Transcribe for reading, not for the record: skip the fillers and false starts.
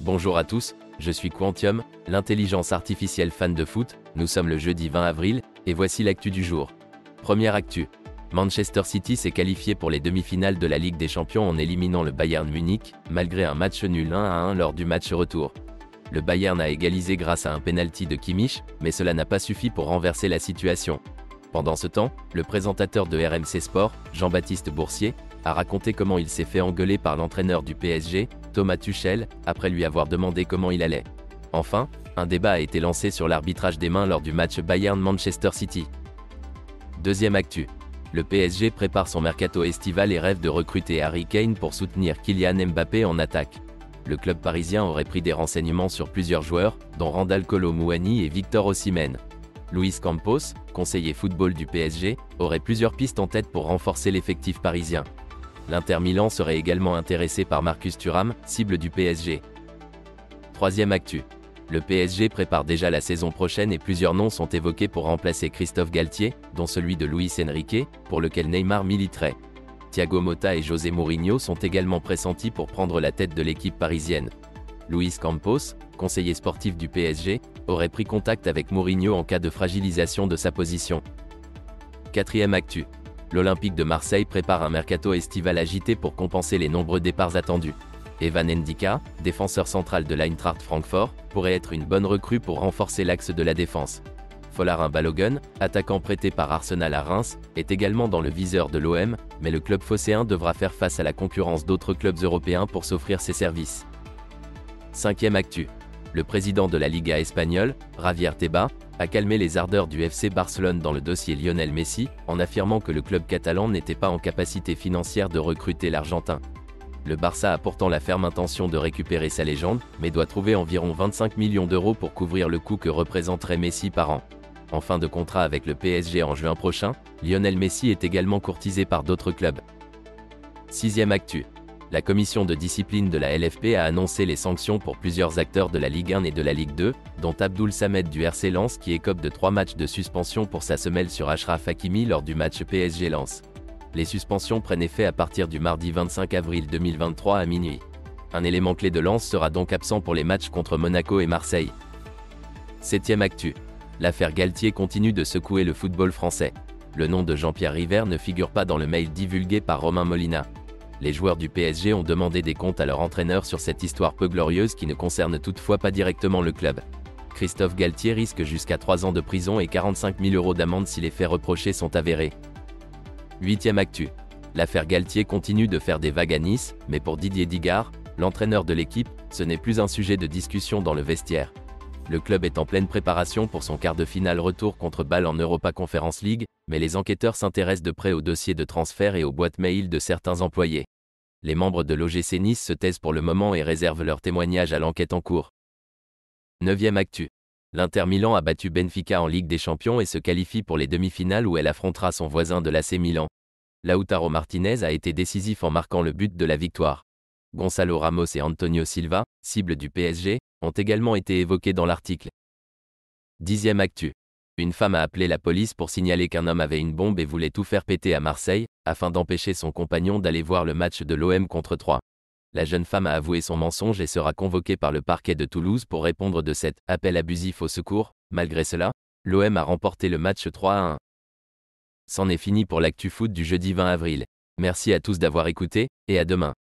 Bonjour à tous, je suis Quantium, l'intelligence artificielle fan de foot. Nous sommes le jeudi 20 avril, et voici l'actu du jour. Première actu. Manchester City s'est qualifié pour les demi-finales de la Ligue des Champions en éliminant le Bayern Munich, malgré un match nul 1-1 lors du match retour. Le Bayern a égalisé grâce à un penalty de Kimmich, mais cela n'a pas suffi pour renverser la situation. Pendant ce temps, le présentateur de RMC Sport, Jean-Baptiste Boursier, a raconté comment il s'est fait engueuler par l'entraîneur du PSG, Thomas Tuchel, après lui avoir demandé comment il allait. Enfin, un débat a été lancé sur l'arbitrage des mains lors du match Bayern-Manchester City. Deuxième actu. Le PSG prépare son mercato estival et rêve de recruter Harry Kane pour soutenir Kylian Mbappé en attaque. Le club parisien aurait pris des renseignements sur plusieurs joueurs, dont Randal Kolo Muani et Victor Osimhen. Luis Campos, conseiller football du PSG, aurait plusieurs pistes en tête pour renforcer l'effectif parisien. L'Inter Milan serait également intéressé par Marcus Thuram, cible du PSG. Troisième actu. Le PSG prépare déjà la saison prochaine et plusieurs noms sont évoqués pour remplacer Christophe Galtier, dont celui de Luis Enrique, pour lequel Neymar militerait. Thiago Motta et José Mourinho sont également pressentis pour prendre la tête de l'équipe parisienne. Luis Campos, conseiller sportif du PSG, aurait pris contact avec Mourinho en cas de fragilisation de sa position. Quatrième actu. L'Olympique de Marseille prépare un mercato estival agité pour compenser les nombreux départs attendus. Evan Ndika, défenseur central de l'Eintracht Francfort, pourrait être une bonne recrue pour renforcer l'axe de la défense. Folarin Balogun, attaquant prêté par Arsenal à Reims, est également dans le viseur de l'OM, mais le club phocéen devra faire face à la concurrence d'autres clubs européens pour s'offrir ses services. Cinquième actu. Le président de la Liga espagnole, Javier Tebas, a calmé les ardeurs du FC Barcelone dans le dossier Lionel Messi, en affirmant que le club catalan n'était pas en capacité financière de recruter l'Argentin. Le Barça a pourtant la ferme intention de récupérer sa légende, mais doit trouver environ 25 millions d'euros pour couvrir le coût que représenterait Messi par an. En fin de contrat avec le PSG en juin prochain, Lionel Messi est également courtisé par d'autres clubs. Sixième actu. La commission de discipline de la LFP a annoncé les sanctions pour plusieurs acteurs de la Ligue 1 et de la Ligue 2, dont Abdoul Samed du RC Lens qui écope de 3 matchs de suspension pour sa semelle sur Achraf Hakimi lors du match PSG Lens. Les suspensions prennent effet à partir du mardi 25 avril 2023 à minuit. Un élément clé de Lens sera donc absent pour les matchs contre Monaco et Marseille. Septième actu. L'affaire Galtier continue de secouer le football français. Le nom de Jean-Pierre River ne figure pas dans le mail divulgué par Romain Molina. Les joueurs du PSG ont demandé des comptes à leur entraîneur sur cette histoire peu glorieuse qui ne concerne toutefois pas directement le club. Christophe Galtier risque jusqu'à 3 ans de prison et 45 000 € d'amende si les faits reprochés sont avérés. Huitième actu. L'affaire Galtier continue de faire des vagues à Nice, mais pour Didier Digard, l'entraîneur de l'équipe, ce n'est plus un sujet de discussion dans le vestiaire. Le club est en pleine préparation pour son quart de finale retour contre Bâle en Europa Conference League, mais les enquêteurs s'intéressent de près au dossier de transfert et aux boîtes mail de certains employés. Les membres de l'OGC Nice se taisent pour le moment et réservent leur témoignage à l'enquête en cours. Neuvième actu. L'Inter Milan a battu Benfica en Ligue des Champions et se qualifie pour les demi-finales où elle affrontera son voisin de l'AC Milan. Lautaro Martinez a été décisif en marquant le but de la victoire. Gonçalo Ramos et Antonio Silva, cibles du PSG, ont également été évoqués dans l'article. Dixième actu. Une femme a appelé la police pour signaler qu'un homme avait une bombe et voulait tout faire péter à Marseille, afin d'empêcher son compagnon d'aller voir le match de l'OM contre Troyes. La jeune femme a avoué son mensonge et sera convoquée par le parquet de Toulouse pour répondre de cet appel abusif au secours. Malgré cela, l'OM a remporté le match 3-1. C'en est fini pour l'actu foot du jeudi 20 avril. Merci à tous d'avoir écouté, et à demain.